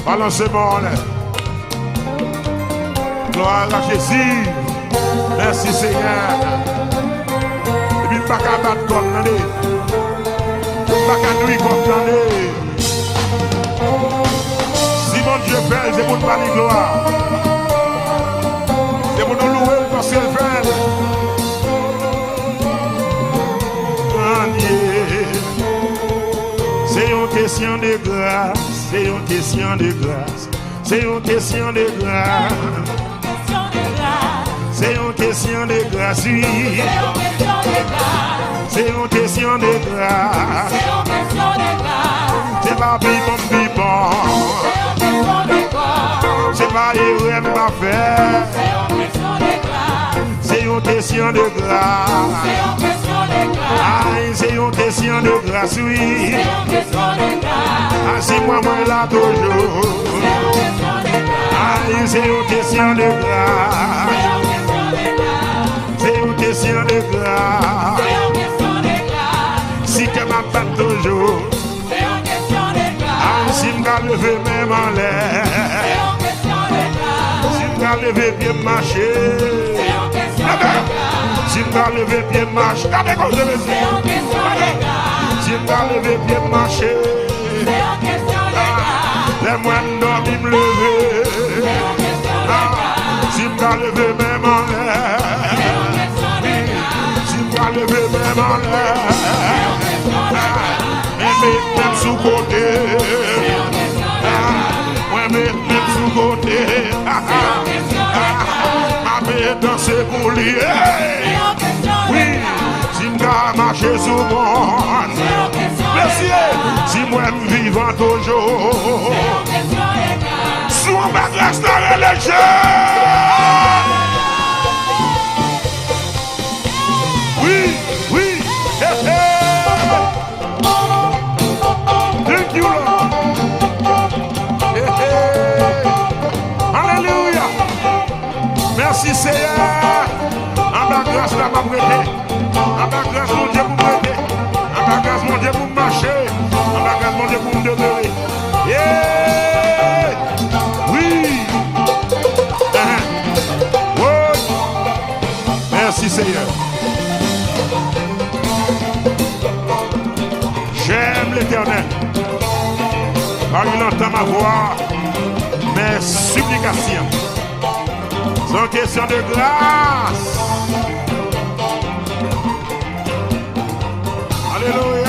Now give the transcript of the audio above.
Balancez-moi. Gloire à Jésus. Merci Seigneur. Et puis, pas qu'à battre comme l'année. Pas qu'à nuit comme l'année. Si mon Dieu fait, c'est pour nous parler gloire. C'est pour nous louer parce qu'elle fait. C'est une question de grâce. C'est une question de grâce. C'est une question de grâce. C'est une question de grâce, oui. C'est une question de grâce. C'est pas pipon, pipon. C'est pas erreur m'a fait. C'est une question de grâce. Aïe, c'est une question de grâce, oui. Ah, c'est moi là toujours. Aïe, c'est une question de grâce. C'est une question de grâce. Si que m'a pas toujours. Ah, si m'a levé même en l'air. Si m'a levé bien marcher. Si m'a levé bien marcher. Regardez comme je le sais. Si m'a levé bien marcher. Les moines dorment me lever. Si m'a levé même en l'air. Lever même en l'air. Et même sous côté. Moi même sous côté. Ma bête danser pour lui. Oui, si m'ga marcher sous monde. Merci. Si moi me vivant toujours. Sous ma grâce dans la religion. Oui, oui, hey, hey. Thank you, Lord. Hey, hey. Alléluia. Merci Seigneur. En ma grâce, là, m'a prêté. En ma grâce, mon Dieu, pour me prêter. En ma grâce, mon Dieu, pour me marcher. En ma grâce, mon Dieu, pour me demeurer. Yeah. Oui. Oh. Merci Seigneur. J'aime l'Éternel, car il entend ma voix, mes supplications sont question de grâce. Alléluia.